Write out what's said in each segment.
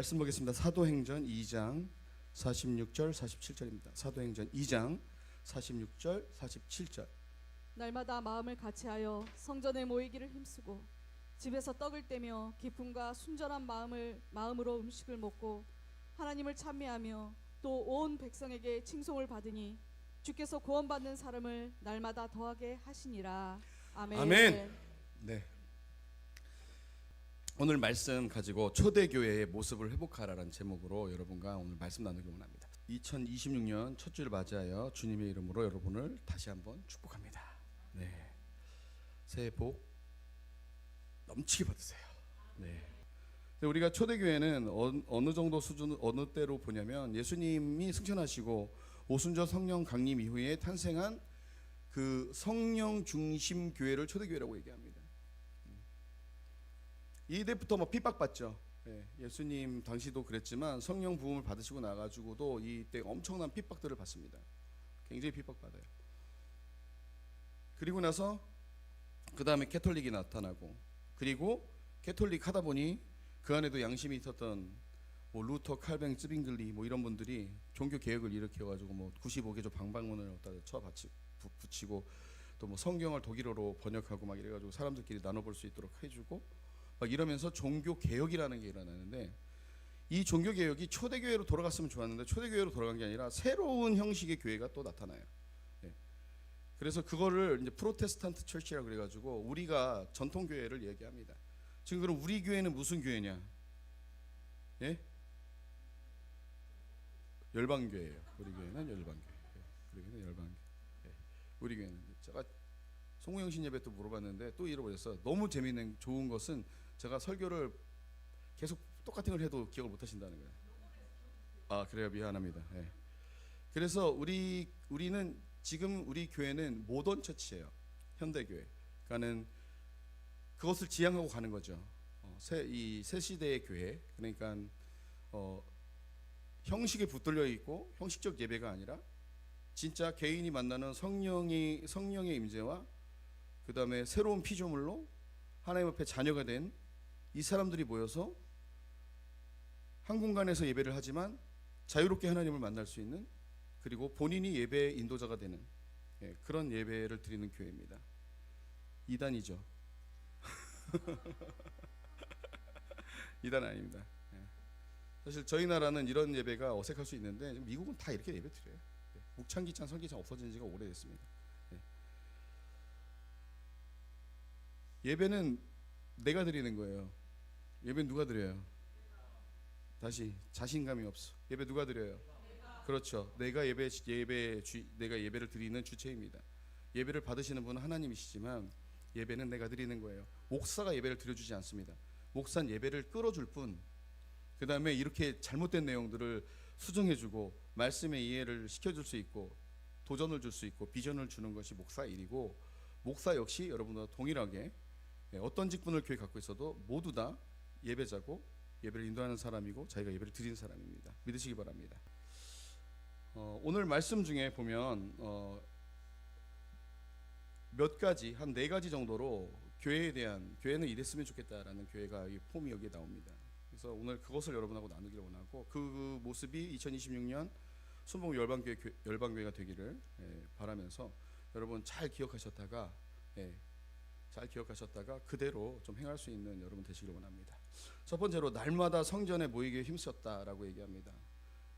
말씀 보겠습니다. 사도행전 2장 46절 47절입니다. 사도행전 2장 46절 47절. 날마다 마음을 같이하여 성전에 모이기를 힘쓰고 집에서 떡을 떼며 기쁨과 순전한 마음으로 음식을 먹고 하나님을 찬미하며 또 온 백성에게 칭송을 받으니 주께서 구원받는 사람을 날마다 더하게 하시니라. 아멘. 아멘. 네. 오늘 말씀 가지고 초대교회의 모습을 회복하라는 제목으로 여러분과 오늘 말씀 나누기 원합니다. 2026년 첫 주를 맞이하여 주님의 이름으로 여러분을 다시 한번 축복합니다. 네. 새해 복 넘치게 받으세요. 네. 우리가 초대교회는 어느 정도 수준, 어느 때로 보냐면 예수님이 승천하시고 오순절 성령 강림 이후에 탄생한 그 성령 중심 교회를 초대교회라고 얘기합니다. 이때부터 뭐 핍박받죠. 예수님 당시도 그랬지만 성령 부음을 받으시고 나가지고도 이때 엄청난 핍박들을 받습니다. 굉장히 핍박받아요. 그리고 나서 그 다음에 캐톨릭이 나타나고, 그리고 캐톨릭 하다 보니 그 안에도 양심이 있었던 뭐 루터, 칼뱅, 쯔빙글리 뭐 이런 분들이 종교 개혁을 일으켜가지고 뭐 95개조 방방문을 쳐 붙이고 또 뭐 성경을 독일어로 번역하고 막 이래가지고 사람들끼리 나눠볼 수 있도록 해주고 막 이러면서 종교 개혁이라는 게 일어나는데, 이 종교 개혁이 초대교회로 돌아갔으면 좋았는데 초대교회로 돌아간 게 아니라 새로운 형식의 교회가 또 나타나요. 그래서 그거를 이제 프로테스탄트 처치라고 그래가지고 우리가 전통 교회를 얘기합니다. 지금 그럼 우리 교회는 무슨 교회냐? 예? 열방교회예요. 우리 교회는 열방교회. 우리 교회는 열방교회. 우리 교회는 제가 송우영신 예배 또 물어봤는데 또 잃어버렸어. 너무 재미있는 좋은 것은 제가 설교를 계속 똑같은 걸 해도 기억을 못 하신다는 거예요. 아, 그래요. 미안합니다. 그래서 우리는 지금 우리 교회는 모던 처치예요. 현대교회. 그러니까는 그것을 지향하고 가는 거죠. 이 새 시대의 교회. 그러니까 형식에 붙들려 있고 형식적 예배가 아니라 진짜 개인이 만나는 성령의 임재와 그 다음에 새로운 피조물로 하나님 앞에 자녀가 된 이 사람들이 모여서 한 공간에서 예배를 하지만 자유롭게 하나님을 만날 수 있는, 그리고 본인이 예배의 인도자가 되는 그런 예배를 드리는 교회입니다. 이단이죠. 이단 아닙니다. 사실 저희 나라는 이런 예배가 어색할 수 있는데 미국은 다 이렇게 예배 드려요. 묵창기창 설기창 없어진 지가 오래됐습니다. 예배는 내가 드리는 거예요. 예배는 누가 드려요? 다시 자신감이 없어. 예배 누가 드려요? 그렇죠. 내가 예배를 드리는 주체입니다. 예배를 받으시는 분은 하나님이시지만 예배는 내가 드리는 거예요. 목사가 예배를 드려주지 않습니다. 목사는 예배를 끌어줄 뿐, 그 다음에 이렇게 잘못된 내용들을 수정해주고 말씀의 이해를 시켜줄 수 있고 도전을 줄 수 있고 비전을 주는 것이 목사의 일이고, 목사 역시 여러분과 동일하게 어떤 직분을 교회에 갖고 있어도 모두 다 예배자고 예배를 인도하는 사람이고 자기가 예배를 드리는 사람입니다. 믿으시기 바랍니다. 오늘 말씀 중에 보면 몇 가지, 한 4가지 정도로 교회에 대한, 교회는 이랬으면 좋겠다라는 교회가 이 폼이 여기에 나옵니다. 그래서 오늘 그것을 여러분하고 나누기를 원하고, 그 모습이 2026년 순복음 열방교회가 되기를 바라면서 여러분 잘 기억하셨다가 그대로 좀 행할 수 있는 여러분 되시기를 원합니다. 첫 번째로 날마다 성전에 모이기에 힘썼다라고 얘기합니다.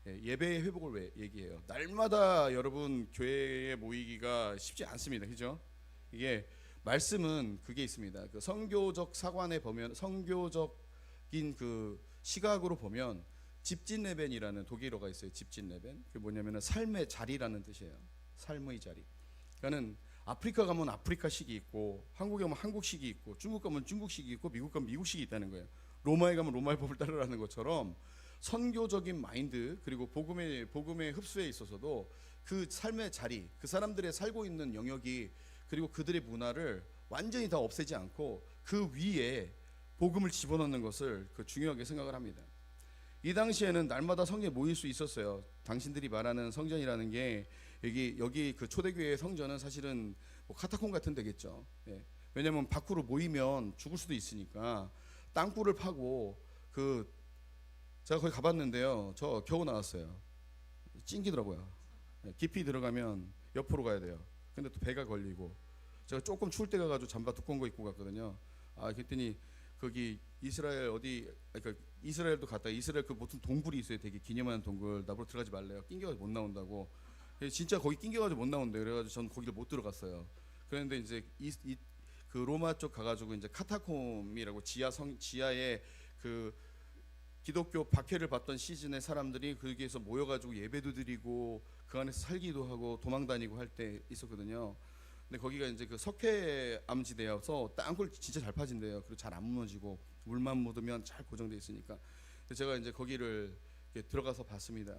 예배의 회복을 얘기해요. 날마다 여러분 교회에 모이기가 쉽지 않습니다. 그죠? 이게 말씀은 그게 있습니다. 그 선교적 사관에 보면, 선교적인 그 시각으로 보면 집진레벤이라는 독일어가 있어요. 집진레벤. 그게 뭐냐면은 삶의 자리라는 뜻이에요. 삶의 자리. 그러니까는 아프리카 가면 아프리카식이 있고, 한국에 가면 한국식이 있고, 중국 가면 중국식이 있고, 미국 가면 미국식이 있다는 거예요. 로마에 가면 로마의 법을 따르라는 것처럼 선교적인 마인드, 그리고 복음의 흡수에 있어서도 그 삶의 자리, 그 사람들의 살고 있는 영역이, 그리고 그들의 문화를 완전히 다 없애지 않고 그 위에 복음을 집어넣는 것을 중요하게 생각을 합니다. 이 당시에는 날마다 성전에 모일 수 있었어요. 당신들이 말하는 성전이라는 게 여기 그 초대교회의 성전은 사실은 뭐 카타콤 같은 데겠죠. 왜냐하면 밖으로 모이면 죽을 수도 있으니까 땅굴을 파고 그 제가 거기 가봤는데요. 저 겨우 나왔어요. 찡기더라고요. 예, 깊이 들어가면 옆으로 가야 돼요. 근데 또 배가 걸리고 제가 조금 추울 때 가가지고 잠바 두꺼운 거 입고 갔거든요. 그랬더니 거기 이스라엘 어디 그러니까 이스라엘도 갔다 이스라엘 그 무슨 동굴이 있어요. 되게 기념하는 동굴. 나보고 들어가지 말래요. 낑겨가지고 못 나온다고. 진짜 거기 낑겨가지고 못 나온대요. 그래가지고 전 거기를 못 들어갔어요. 그런데 이제 그 로마 쪽 가가지고 이제 카타콤이라고 지하에 그 기독교 박해를 받던 시즌에 사람들이 거기에서 모여가지고 예배도 드리고 그 안에서 살기도 하고 도망 다니고 할 때 있었거든요. 근데 거기가 이제 그 석회 암지대여서 땅굴 진짜 잘 파진대요. 그리고 잘 안 무너지고 물만 묻으면 잘 고정돼 있으니까. 그래서 제가 이제 거기를 들어가서 봤습니다.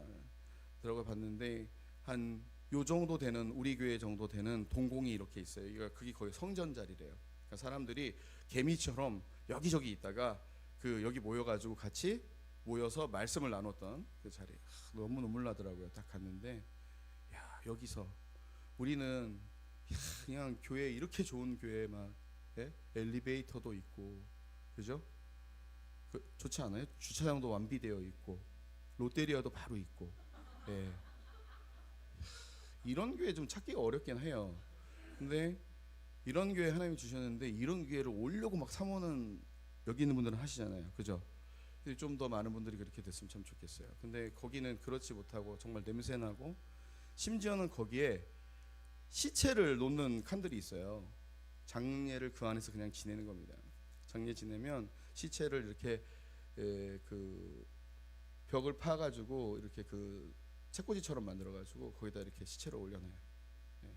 들어가 봤는데 한 요 정도 되는 우리 교회 정도 되는 동공이 이렇게 있어요. 그게 거의 성전 자리래요. 그러니까 사람들이 개미처럼 여기저기 있다가 그 여기 모여가지고 같이 모여서 말씀을 나눴던 그 자리. 너무 눈물 나더라고요. 딱 갔는데 야 여기서 우리는 그냥 교회 이렇게 좋은 교회 막 엘리베이터도 있고 그죠? 좋지 않아요? 주차장도 완비되어 있고 롯데리아도 바로 있고 예. 이런 교회 좀 찾기가 어렵긴 해요. 근데 이런 교회 하나님이 주셨는데 이런 교회를 오려고 막 사모는 여기 있는 분들은 하시잖아요. 그죠? 좀 더 많은 분들이 그렇게 됐으면 참 좋겠어요. 근데 거기는 그렇지 못하고 정말 냄새나고 심지어는 거기에 시체를 놓는 칸들이 있어요. 장례를 그 안에서 그냥 지내는 겁니다. 장례 지내면 시체를 이렇게 그 벽을 파가지고 이렇게 그 책꽂이처럼 만들어가지고 거기다 이렇게 시체를 올려놔요. 예.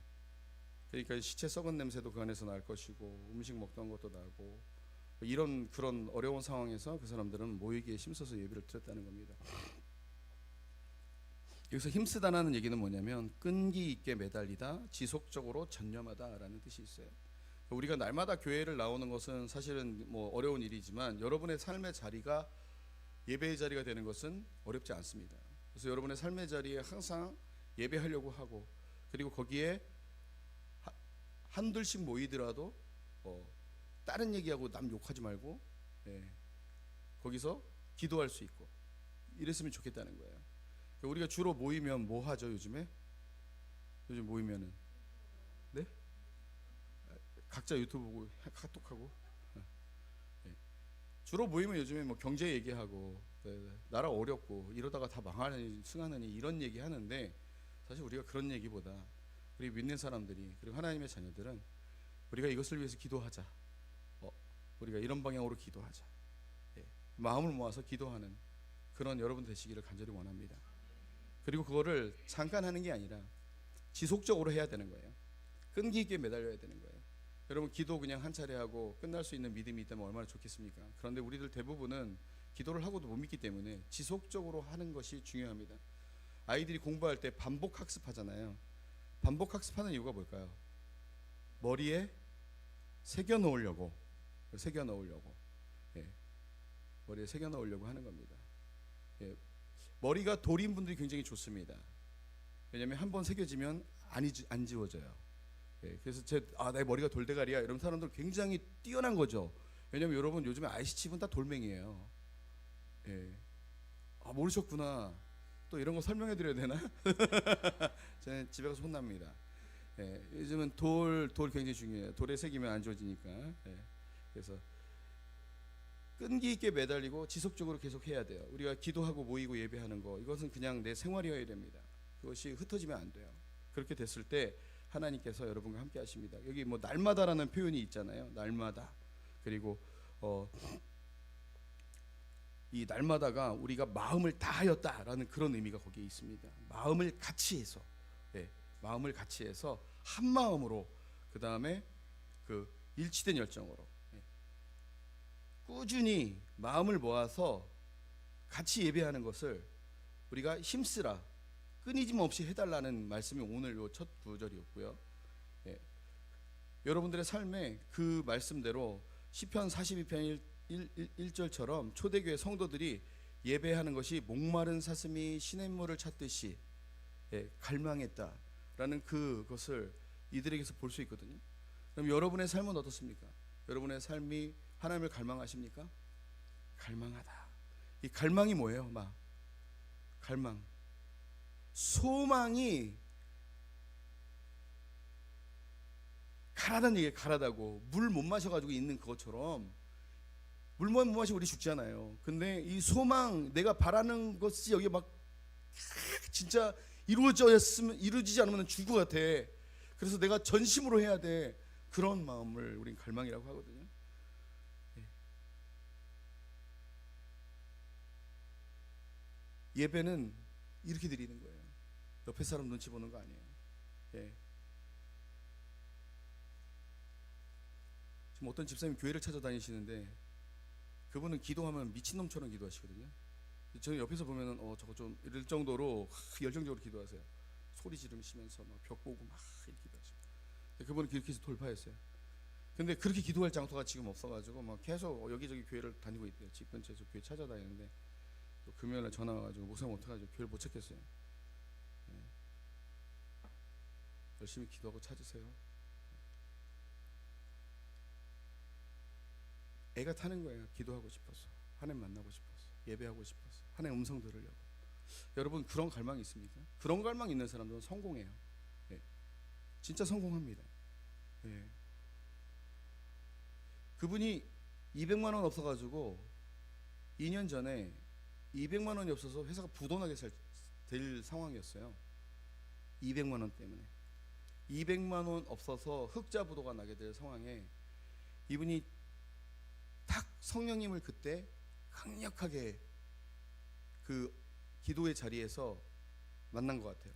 그러니까 시체 썩은 냄새도 그 안에서 날 것이고 음식 먹던 것도 나고 이런 그런 어려운 상황에서 그 사람들은 모이기에 힘써서 예배를 드렸다는 겁니다. 여기서 힘쓰다라는 얘기는 뭐냐면 끈기 있게 매달리다, 지속적으로 전념하다라는 뜻이 있어요. 우리가 날마다 교회를 나오는 것은 사실은 뭐 어려운 일이지만 여러분의 삶의 자리가 예배의 자리가 되는 것은 어렵지 않습니다. 그래서 여러분의 삶의 자리에 항상 예배하려고 하고 그리고 거기에 한둘씩 모이더라도 다른 얘기하고 남 욕하지 말고 거기서 기도할 수 있고 이랬으면 좋겠다는 거예요. 우리가 주로 모이면 뭐 하죠 요즘에? 요즘 모이면은 네? 각자 유튜브 보고 카톡하고 주로 모이면 요즘에 뭐 경제 얘기하고 나라 어렵고 이러다가 다 망하느니 승하느니 이런 얘기 하는데 사실 우리가 그런 얘기보다 우리 믿는 사람들이 그리고 하나님의 자녀들은 우리가 이것을 위해서 기도하자. 우리가 이런 방향으로 기도하자. 마음을 모아서 기도하는 그런 여러분 되시기를 간절히 원합니다. 그리고 그거를 잠깐 하는 게 아니라 지속적으로 해야 되는 거예요. 끈기 있게 매달려야 되는 거예요. 여러분 기도 그냥 한 차례 하고 끝날 수 있는 믿음이 있다면 얼마나 좋겠습니까? 그런데 우리들 대부분은 기도를 하고도 못 믿기 때문에 지속적으로 하는 것이 중요합니다. 아이들이 공부할 때 반복 학습하잖아요. 반복 학습하는 이유가 뭘까요? 머리에 새겨 넣으려고 머리에 새겨 넣으려고 하는 겁니다. 머리가 돌인 분들이 굉장히 좋습니다. 왜냐하면 한번 새겨지면 안 지워져요. 그래서 내 머리가 돌대가리야 이런 사람들 굉장히 뛰어난 거죠. 왜냐하면 여러분 요즘에 IC칩은 다 돌멩이에요. 모르셨구나. 또 이런 거 설명해 드려야 되나? 저는 집에 가서 혼납니다. 요즘은 돌 굉장히 중요해요. 돌에 새기면 안 지워지니까. 그래서 끈기 있게 매달리고 지속적으로 계속 해야 돼요. 우리가 기도하고 모이고 예배하는 거 이것은 그냥 내 생활이어야 됩니다. 그것이 흩어지면 안 돼요. 그렇게 됐을 때 하나님께서 여러분과 함께 하십니다. 여기 뭐 날마다라는 표현이 있잖아요. 날마다. 그리고 이 날마다가 우리가 마음을 다하였다라는 그런 의미가 거기에 있습니다. 마음을 같이 해서 마음을 같이 해서 한 마음으로 그 다음에 그 일치된 열정으로 꾸준히 마음을 모아서 같이 예배하는 것을 우리가 힘쓰라 끊이짐 없이 해달라는 말씀이 오늘 요 첫 구절이었고요. 여러분들의 삶에 그 말씀대로 시편 42편 1절처럼 초대교회 성도들이 예배하는 것이 목마른 사슴이 시냇물을 찾듯이 갈망했다라는 그것을 이들에게서 볼 수 있거든요. 그럼 여러분의 삶은 어떻습니까? 여러분의 삶이 하나님을 갈망하십니까? 갈망하다. 이 갈망이 뭐예요? 막 갈망, 소망이 가라다는 얘기예요. 가라다고 물 못 마셔가지고 있는 그것처럼 물만 못 마시고 우리 죽잖아요. 근데 이 소망, 내가 바라는 것이 여기 막 진짜 이루어지지 않으면 죽을 것 같아. 그래서 내가 전심으로 해야 돼. 그런 마음을 우린 갈망이라고 하거든요. 예배는 이렇게 드리는 거예요. 옆에 사람 눈치 보는 거 아니에요. 예. 지금 어떤 집사님 교회를 찾아다니시는데 그분은 기도하면 미친놈처럼 기도하시거든요. 저는 옆에서 보면은 저거 좀 이럴 정도로 열정적으로 기도하세요. 소리 지르시면서 막 벽 보고 막 이렇게 기도하시고. 그분은 그렇게 해서 돌파했어요. 근데 그렇게 기도할 장소가 지금 없어가지고 막 계속 여기저기 교회를 다니고 있대요. 집 근처에서 교회 찾아다니는데 또 금요일날 전화 와가지고 목사님 어떡하죠? 교회를 못 찾겠어요. 네. 열심히 기도하고 찾으세요. 애가 타는 거예요. 기도하고 싶어서, 하나님 만나고 싶어서, 예배하고 싶어서, 하나님 음성 들으려고. 여러분 그런 갈망이 있습니까? 그런 갈망 있는 사람들은 성공해요. 예. 진짜 성공합니다. 예. 그분이 200만 원 없어가지고 2년 전에 200만 원이 없어서 회사가 부도나게 될 상황이었어요. 200만 원 때문에 200만 원 없어서 흑자 부도가 나게 될 상황에 이분이 딱 성령님을 그때 강력하게 그 기도의 자리에서 만난 것 같아요.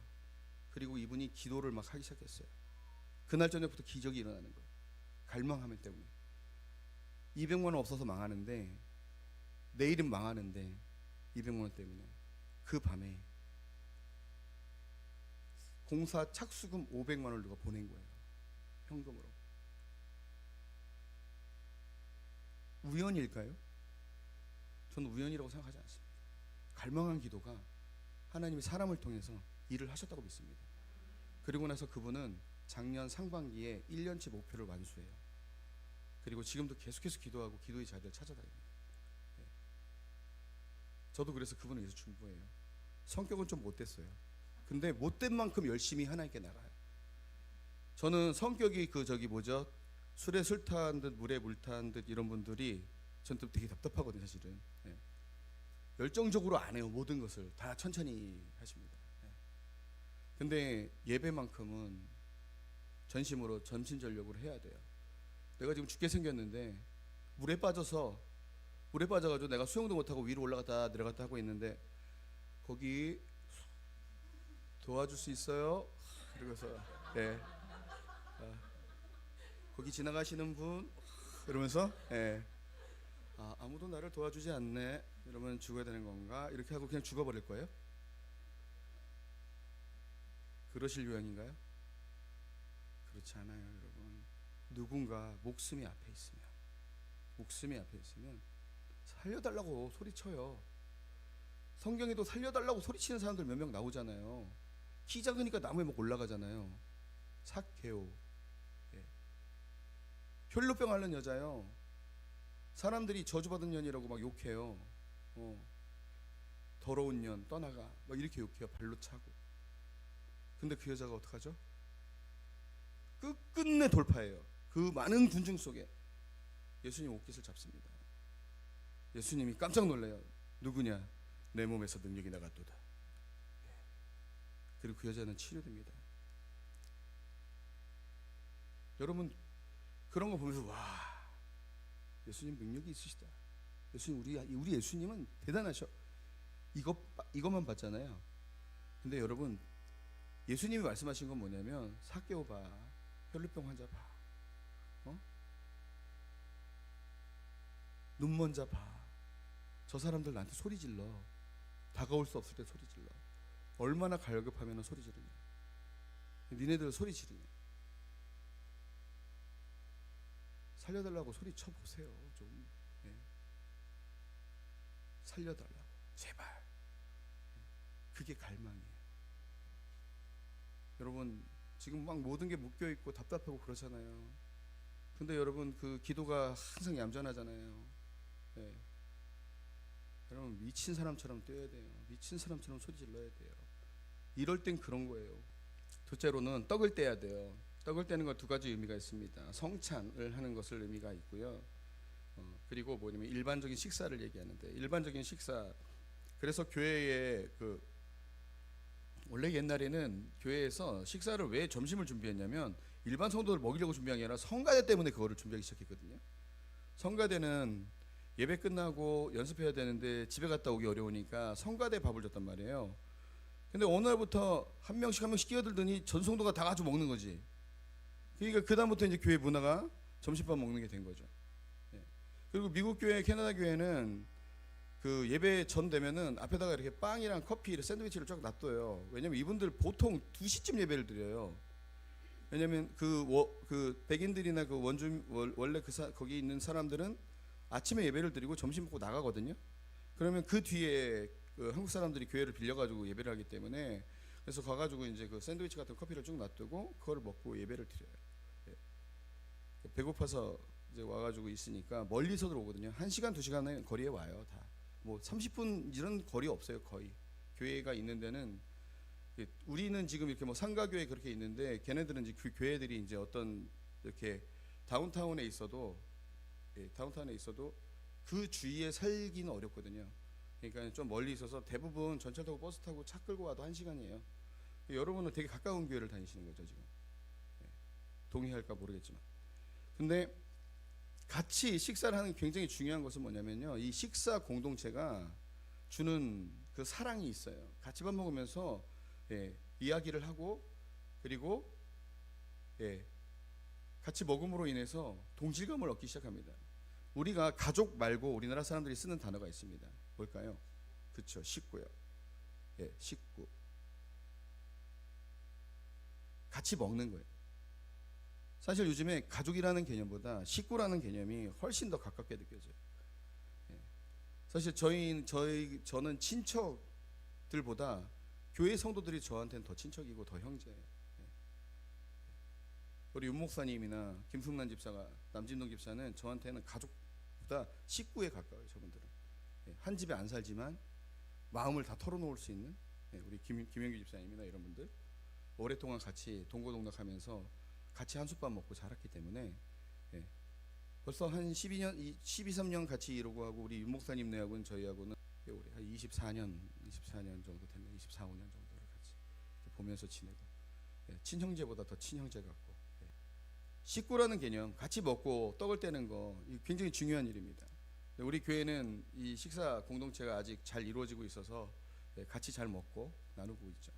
그리고 이분이 기도를 막 하기 시작했어요. 그날 저녁부터 기적이 일어나는 거예요. 갈망하면 때문에. 200만 원 없어서 망하는데, 내일은 망하는데 200만 원 때문에 그 밤에 공사 착수금 500만 원을 누가 보낸 거예요. 현금으로. 우연일까요? 저는 우연이라고 생각하지 않습니다. 갈망한 기도가 하나님이 사람을 통해서 일을 하셨다고 믿습니다. 그리고 나서 그분은 작년 상반기에 1년치 목표를 완수해요. 그리고 지금도 계속해서 기도하고 기도의 자리를 찾아다닙니다. 네. 저도 그래서 그분을 위해서 중보해요. 성격은 좀 못됐어요. 근데 못된 만큼 열심히 하나님께 나가요. 저는 성격이 술에 술 탄 듯 물에 물 탄 듯 이런 분들이 전 또 되게 답답하거든요, 사실은. 네. 열정적으로 안 해요. 모든 것을 다 천천히 하십니다. 네. 근데 예배만큼은 전심으로 전심전력으로 해야 돼요. 내가 지금 죽게 생겼는데 물에 빠져가지고 내가 수영도 못하고 위로 올라갔다 내려갔다 하고 있는데 거기 도와줄 수 있어요? 그러고서 예. 거기 지나가시는 분 이러면서 예. 아무도 나를 도와주지 않네. 이러면 죽어야 되는 건가? 이렇게 하고 그냥 죽어버릴 거예요? 그러실 요양인가요? 그렇지 않아요, 여러분. 누군가 목숨이 앞에 있으면 살려달라고 소리쳐요. 성경에도 살려달라고 소리치는 사람들 몇 명 나오잖아요. 키 작으니까 나무에 막 올라가잖아요. 삭개오. 예. 혈루병 앓는 여자요. 사람들이 저주받은 년이라고 막 욕해요. 더러운 년 떠나가 막 이렇게 욕해요. 발로 차고. 근데 그 여자가 어떡하죠? 끝끝내 돌파해요. 그 많은 군중 속에 예수님 옷깃을 잡습니다. 예수님이 깜짝 놀라요. 누구냐? 내 몸에서 능력이 나갔도다. 그리고 그 여자는 치료됩니다. 여러분 그런 거 보면서 와, 예수님 능력이 있으시다. 예수님 우리 예수님은 대단하셔. 이것만 봤잖아요. 근데 여러분 예수님이 말씀하신 건 뭐냐면 삭개오 봐, 혈루병 환자 봐, 눈먼 자 봐. 저 사람들 나한테 소리 질러. 다가올 수 없을 때 소리 질러. 얼마나 갈급하면 소리 지르냐. 니네들 소리 지르냐. 살려달라고 소리 쳐보세요. 좀. 예. 살려달라고 제발. 그게 갈망이에요. 여러분 지금 막 모든 게 묶여있고 답답하고 그렇잖아요. 근데 여러분 그 기도가 항상 얌전하잖아요. 예. 여러분 미친 사람처럼 뛰어야 돼요. 미친 사람처럼 소리 질러야 돼요. 이럴 땐 그런 거예요. 둘째로는 떡을 떼야 돼요. 떡을 떼는 건 두 가지 의미가 있습니다. 성찬을 하는 것을 의미가 있고요. 그리고 뭐냐면 일반적인 식사를 얘기하는데, 일반적인 식사. 그래서 교회에 원래 옛날에는 교회에서 식사를 왜 점심을 준비했냐면 일반 성도들 먹이려고 준비한 게 아니라 성가대 때문에 그거를 준비하기 시작했거든요. 성가대는 예배 끝나고 연습해야 되는데 집에 갔다 오기 어려우니까 성가대 밥을 줬단 말이에요. 근데 어느 날부터 한 명씩 끼어들더니 전 성도가 다 가지고 먹는 거지. 그러니까 그 다음부터 이제 교회 문화가 점심밥 먹는 게 된 거죠. 예. 그리고 미국 교회, 캐나다 교회는 그 예배 전 되면은 앞에다가 이렇게 빵이랑 커피, 샌드위치를 쫙 놔둬요. 왜냐면 이분들 보통 2시쯤 예배를 드려요. 왜냐면 그 백인들이나 그 원래 거기 있는 사람들은 아침에 예배를 드리고 점심 먹고 나가거든요. 그러면 그 뒤에 그 한국 사람들이 교회를 빌려가지고 예배를 하기 때문에, 그래서 가가지고 이제 그 샌드위치 같은 커피를 쭉 놔두고 그거를 먹고 예배를 드려요. 예. 배고파서 이제 와가지고 있으니까 멀리서들 오거든요. 1시간 2시간의 거리에 와요. 다 뭐 30분 이런 거리 없어요. 거의 교회가 있는 데는. 우리는 지금 이렇게 뭐 상가교회 그렇게 있는데, 걔네들은 이제 그 교회들이 이제 어떤 이렇게 다운타운에 있어도 그 주위에 살기는 어렵거든요. 그러니까 좀 멀리 있어서 대부분 전철 타고 버스 타고 차 끌고 와도 1시간이에요. 여러분은 되게 가까운 교회를 다니시는 거죠 지금. 동의할까 모르겠지만. 근데 같이 식사를 하는 굉장히 중요한 것은 뭐냐면요, 이 식사 공동체가 주는 그 사랑이 있어요. 같이 밥 먹으면서 이야기를 하고, 그리고 같이 먹음으로 인해서 동질감을 얻기 시작합니다. 우리가 가족 말고 우리나라 사람들이 쓰는 단어가 있습니다. 뭘까요? 그렇죠, 식구요. 식구. 같이 먹는 거예요. 사실 요즘에 가족이라는 개념보다 식구라는 개념이 훨씬 더 가깝게 느껴져요. 사실 저는 친척들보다 교회 성도들이 저한테는 더 친척이고 더 형제예요. 우리 윤 목사님이나 김승란 집사가, 남진동 집사는 저한테는 가족보다 식구에 가까워요. 저분들은 한 집에 안 살지만 마음을 다 털어놓을 수 있는, 우리 김영규 집사님이나 이런 분들 오랫동안 같이 동고동락하면서 같이 한솥밥 먹고 자랐기 때문에 벌써 한 12, 13년 같이 이러고 하고, 우리 윤 목사님네하고는 저희하고는 한 24년 정도 됐네. 24, 5년 정도를 같이 보면서 지내고, 친형제보다 더 친형제 같고. 식구라는 개념, 같이 먹고 떡을 떼는 거 굉장히 중요한 일입니다. 우리 교회는 이 식사 공동체가 아직 잘 이루어지고 있어서 같이 잘 먹고 나누고 있죠.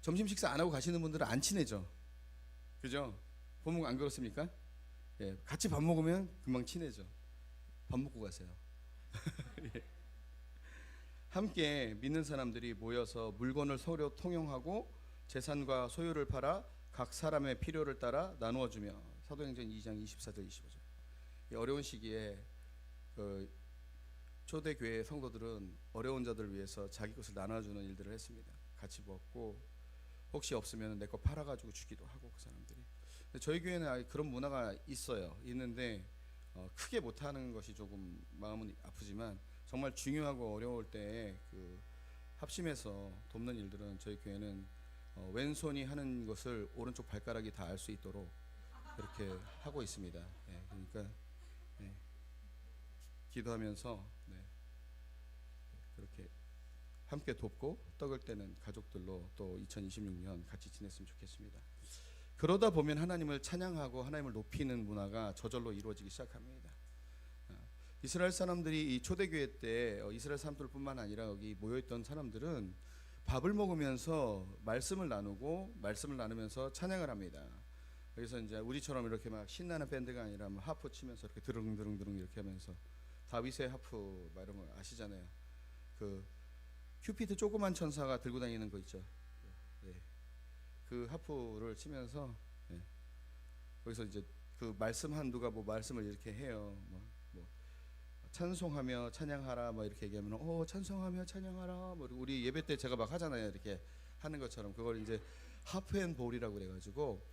점심 식사 안 하고 가시는 분들은 안 친해져. 그죠? 보면 안 그렇습니까? 같이 밥 먹으면 금방 친해져. 밥 먹고 가세요. 함께 믿는 사람들이 모여서 물건을 서로 통용하고 재산과 소유를 팔아 각 사람의 필요를 따라 나누어 주며, 사도행전 2장 24절 25절. 이 어려운 시기에 초대교회 성도들은 어려운 자들을 위해서 자기 것을 나눠주는 일들을 했습니다. 같이 먹고, 혹시 없으면 내 거 팔아가지고 주기도 하고, 그 사람들이. 저희 교회는 아예 그런 문화가 있는데 크게 못하는 것이 조금 마음은 아프지만, 정말 중요하고 어려울 때 합심해서 돕는 일들은 저희 교회는 왼손이 하는 것을 오른쪽 발가락이 다 알 수 있도록 이렇게 하고 있습니다. 그러니까 기도하면서 그렇게 함께 돕고 떡을 떼는 가족들로 또 2026년 같이 지냈으면 좋겠습니다. 그러다 보면 하나님을 찬양하고 하나님을 높이는 문화가 저절로 이루어지기 시작합니다. 이스라엘 사람들이 이 초대교회 때 이스라엘 사람들뿐만 아니라 여기 모여있던 사람들은 밥을 먹으면서 말씀을 나누면서 찬양을 합니다. 그래서 이제 우리처럼 이렇게 막 신나는 밴드가 아니라 뭐 하프 치면서 이렇게 드릉드릉 이렇게 하면서, 다윗의 하프 막 이런 거 아시잖아요. 그 큐피드 조그만 천사가 들고 다니는 거 있죠. 그 하프를 치면서 거기서 이제 그 말씀 한두가 뭐 말씀을 이렇게 해요. 뭐 찬송하며 찬양하라 뭐 이렇게 얘기하면 찬송하며 찬양하라 뭐, 우리 예배 때 제가 막 하잖아요. 이렇게 하는 것처럼 그걸 이제 하프 앤 볼이라고 그래가지고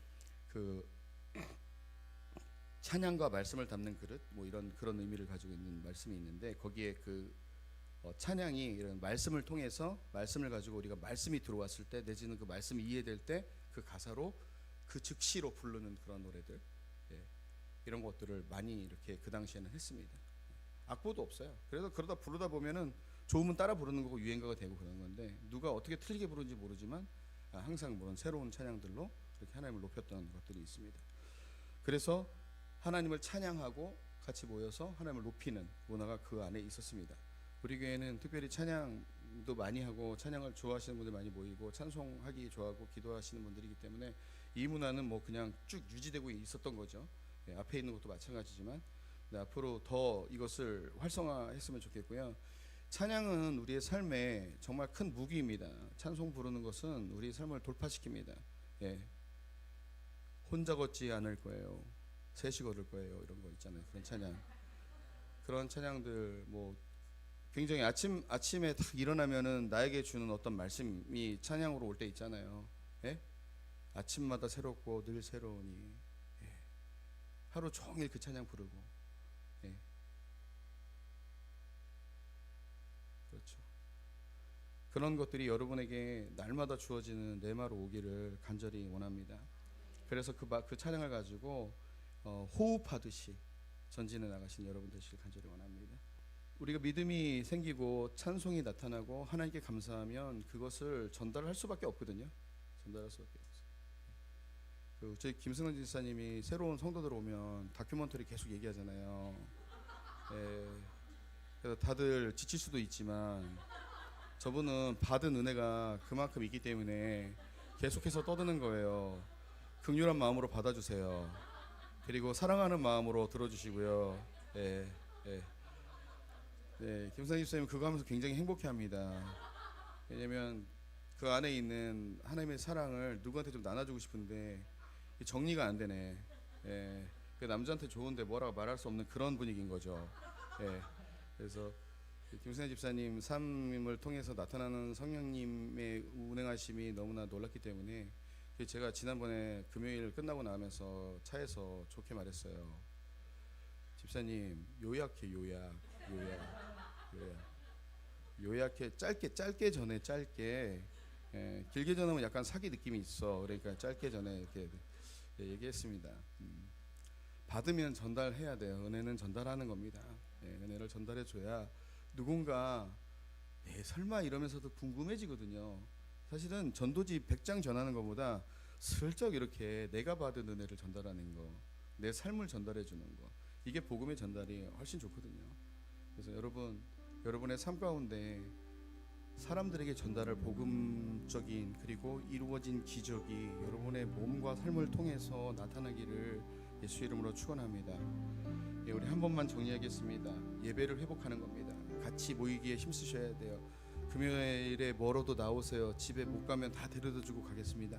찬양과 말씀을 담는 그릇, 뭐 이런 그런 의미를 가지고 있는 말씀이 있는데 거기에 그 찬양이 이런 말씀을 통해서 말씀을 가지고 우리가 말씀이 들어왔을 때 내지는 그 말씀이 이해될 때 그 가사로 그 즉시로 부르는 그런 노래들, 예, 이런 것들을 많이 이렇게 그 당시에는 했습니다. 악보도 없어요. 그래서 그러다 부르다 보면은 좋으면 따라 부르는 거고 유행가가 되고 그런 건데 누가 어떻게 틀리게 부르는지 모르지만 항상 그런 새로운 찬양들로 이렇게 하나님을 높였던 것들이 있습니다. 그래서 하나님을 찬양하고 같이 모여서 하나님을 높이는 문화가 그 안에 있었습니다. 우리 교회는 특별히 찬양도 많이 하고 찬양을 좋아하시는 분들 많이 모이고 찬송하기 좋아하고 기도하시는 분들이기 때문에 이 문화는 뭐 그냥 쭉 유지되고 있었던 거죠. 예, 앞에 있는 것도 마찬가지지만 앞으로 더 이것을 활성화했으면 좋겠고요. 찬양은 우리의 삶에 정말 큰 무기입니다. 찬송 부르는 것은 우리의 삶을 돌파시킵니다. 예. 혼자 걷지 않을 거예요. 셋이 걸을 거예요. 이런 거 있잖아요. 그런 찬양. 그런 찬양들 뭐 굉장히 아침에 딱 일어나면은 나에게 주는 어떤 말씀이 찬양으로 올 때 있잖아요. 예? 아침마다 새롭고 늘 새로우니. 예. 하루 종일 그 찬양 부르고. 예. 그렇죠. 그런 것들이 여러분에게 날마다 주어지는 내마로 오기를 간절히 원합니다. 그래서 그 찬양을 가지고 호흡하듯이 전진해 나가신 여러분 되시길 간절히 원합니다. 우리가 믿음이 생기고 찬송이 나타나고 하나님께 감사하면 그것을 전달할 수밖에 없거든요. 전달할 수밖에 없어요. 저희 김승원 지사님이 새로운 성도들 오면 다큐멘터리 계속 얘기하잖아요. 예, 그래서 다들 지칠 수도 있지만 저분은 받은 은혜가 그만큼 있기 때문에 계속해서 떠드는 거예요. 긍휼한 마음으로 받아주세요. 그리고 사랑하는 마음으로 들어주시고요. 예, 예. 네, 김상희 집사님 그거 하면서 굉장히 행복해합니다. 왜냐면 그 안에 있는 하나님의 사랑을 누구한테 좀 나눠주고 싶은데 정리가 안 되네. 예, 그 남자한테 좋은데 뭐라고 말할 수 없는 그런 분위기인 거죠. 예, 그래서 김상희 집사님 삶을 통해서 나타나는 성령님의 운행하심이 너무나 놀랐기 때문에 제가 지난번에 금요일 끝나고 나면서 차에서 좋게 말했어요. 집사님 요약해 요약해 짧게 전해 짧게. 예, 길게 전하면 약간 사기 느낌이 있어. 그러니까 짧게 전해 이렇게 얘기했습니다. 받으면 전달해야 돼요. 은혜는 전달하는 겁니다. 예, 은혜를 전달해 줘야 누군가 설마 이러면서도 궁금해지거든요. 사실은 전도지 100장 전하는 것보다 슬쩍 이렇게 내가 받은 은혜를 전달하는 거, 내 삶을 전달해 주는 거, 이게 복음의 전달이 훨씬 좋거든요. 그래서 여러분의 삶 가운데 사람들에게 전달할 복음적인 그리고 이루어진 기적이 여러분의 몸과 삶을 통해서 나타나기를 예수 이름으로 축원합니다. 예, 우리 한 번만 정리하겠습니다. 예배를 회복하는 겁니다. 같이 모이기에 힘쓰셔야 돼요. 금요일에 멀어도 나오세요. 집에 못 가면 다 데려다주고 가겠습니다.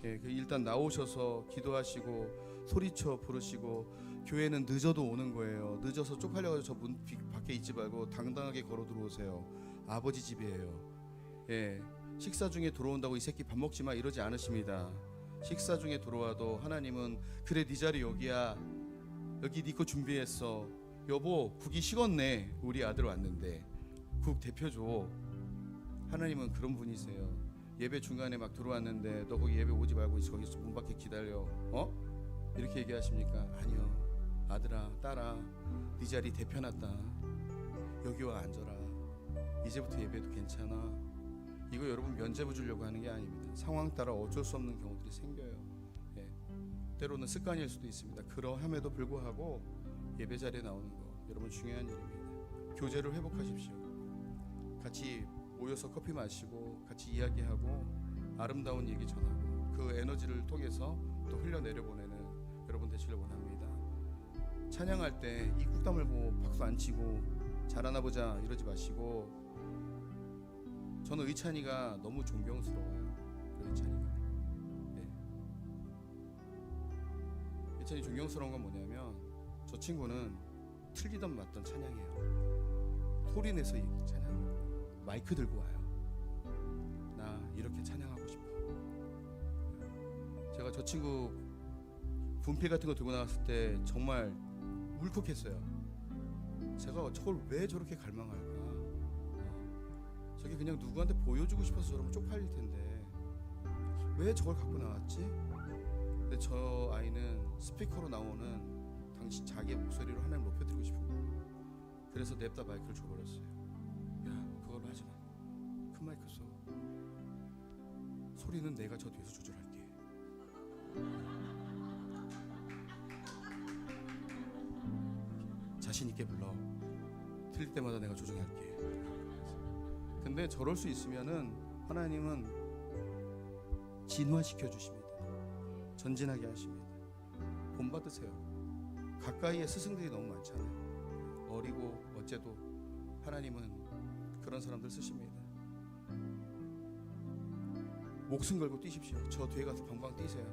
예, 일단 나오셔서 기도하시고 소리쳐 부르시고, 교회는 늦어도 오는 거예요. 늦어서 쪽팔려가지고 저 문 밖에 있지 말고 당당하게 걸어 들어오세요. 아버지 집이에요. 예, 식사 중에 들어온다고 이 새끼 밥 먹지 마 이러지 않으십니다. 식사 중에 들어와도 하나님은 그래 네 자리 여기야. 여기 네 거 준비했어. 여보 국이 식었네. 우리 아들 왔는데 국 데펴줘. 하나님은 그런 분이세요. 예배 중간에 막 들어왔는데 너 거기 예배 오지 말고 거기서 문 밖에 기다려. 이렇게 얘기하십니까? 아니요. 아들아 딸아 네 자리 데펴놨다. 여기 와 앉아라. 이제부터 예배도 괜찮아. 이거 여러분 면죄부 주려고 하는 게 아닙니다. 상황 따라 어쩔 수 없는 경우들이 생겨요. 예. 때로는 습관일 수도 있습니다. 그러함에도 불구하고 예배 자리에 나오는 거 여러분 중요한 일입니다. 교제를 회복하십시오. 같이 모여서 커피 마시고 같이 이야기하고 아름다운 얘기 전하고 그 에너지를 통해서 또 흘려내려 보내는 여러분 되시길 원합니다. 찬양할 때 입국 다물고 박수 안 치고 잘하나 보자 이러지 마시고, 저는 의찬이가 너무 존경스러워요. 의찬이가. 네. 의찬이 존경스러운 건 뭐냐면 저 친구는 틀리던 맞던 찬양해요. 소리 내서 찬양. 마이크 들고 와요. 나 이렇게 찬양하고 싶어. 제가 저 친구 분필 같은 거 들고 나갔을 때 정말 울컥했어요. 제가 저걸 왜 저렇게 갈망할까? 저게 그냥 누구한테 보여주고 싶어서 저러면 쪽팔릴 텐데 왜 저걸 갖고 나왔지? 근데 저 아이는 스피커로 나오는 당시 자기의 목소리로 하나님 높여드리고 싶은 거예요. 그래서 냅다 마이크를 줘버렸어요. 야, 그걸로 하지 마. 큰 마이크 써. 소리는 내가 저 뒤에서 조절할게. 자신 있게 불러. 틀릴 때마다 내가 조정할게. 근데 저럴 수 있으면은 하나님은 진화시켜 주십니다. 전진하게 하십니다. 본받으세요. 가까이에 스승들이 너무 많잖아요. 어리고 어째도 하나님은 그런 사람들 쓰십니다. 목숨 걸고 뛰십시오. 저 뒤에 가서 방방 뛰세요.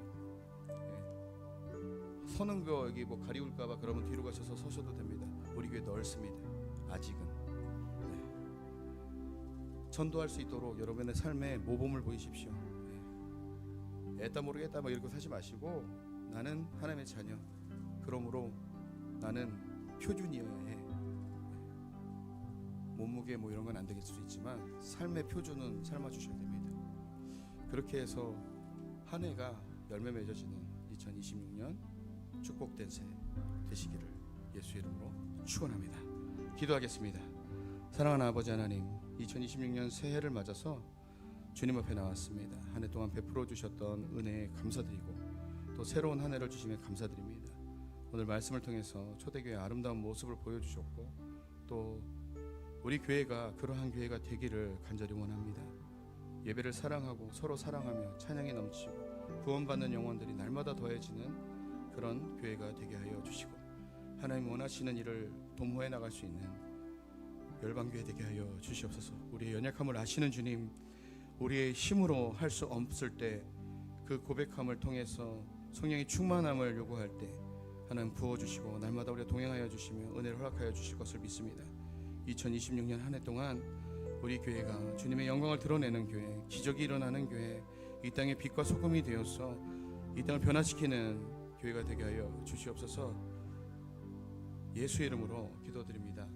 서는 거 여기 뭐 가리울까봐 그러면 뒤로 가셔서 서셔도 됩니다. 우리 교회 넓습니다. 아직은. 전도할 수 있도록 여러분의 삶에 모범을 보이십시오. 애따 모르겠다 뭐 이렇게 사지 마시고 나는 하나님의 자녀. 그러므로 나는 표준이어야 해. 몸무게 뭐 이런 건 안 될 수 있지만 삶의 표준은 삶아 주셔야 됩니다. 그렇게 해서 한 해가 열매 맺어지는 2026년 축복된 새해 되시기를 예수 이름으로 축원합니다. 기도하겠습니다. 사랑하는 아버지 하나님, 2026년 새해를 맞아서 주님 앞에 나왔습니다. 한 해 동안 베풀어 주셨던 은혜에 감사드리고 또 새로운 한 해를 주심에 감사드립니다. 오늘 말씀을 통해서 초대교회의 아름다운 모습을 보여주셨고 또 우리 교회가 그러한 교회가 되기를 간절히 원합니다. 예배를 사랑하고 서로 사랑하며 찬양이 넘치고 구원받는 영혼들이 날마다 더해지는 그런 교회가 되게 하여 주시고 하나님 원하시는 일을 도모해 나갈 수 있는 열방교회 되게 하여 주시옵소서. 우리의 연약함을 아시는 주님, 우리의 힘으로 할 수 없을 때 그 고백함을 통해서 성령의 충만함을 요구할 때 하나님 부어주시고 날마다 우리가 동행하여 주시며 은혜를 허락하여 주실 것을 믿습니다. 2026년 한 해 동안 우리 교회가 주님의 영광을 드러내는 교회, 기적이 일어나는 교회, 이 땅의 빛과 소금이 되어서 이 땅을 변화시키는 교회가 되게 하여 주시옵소서. 예수 이름으로 기도드립니다.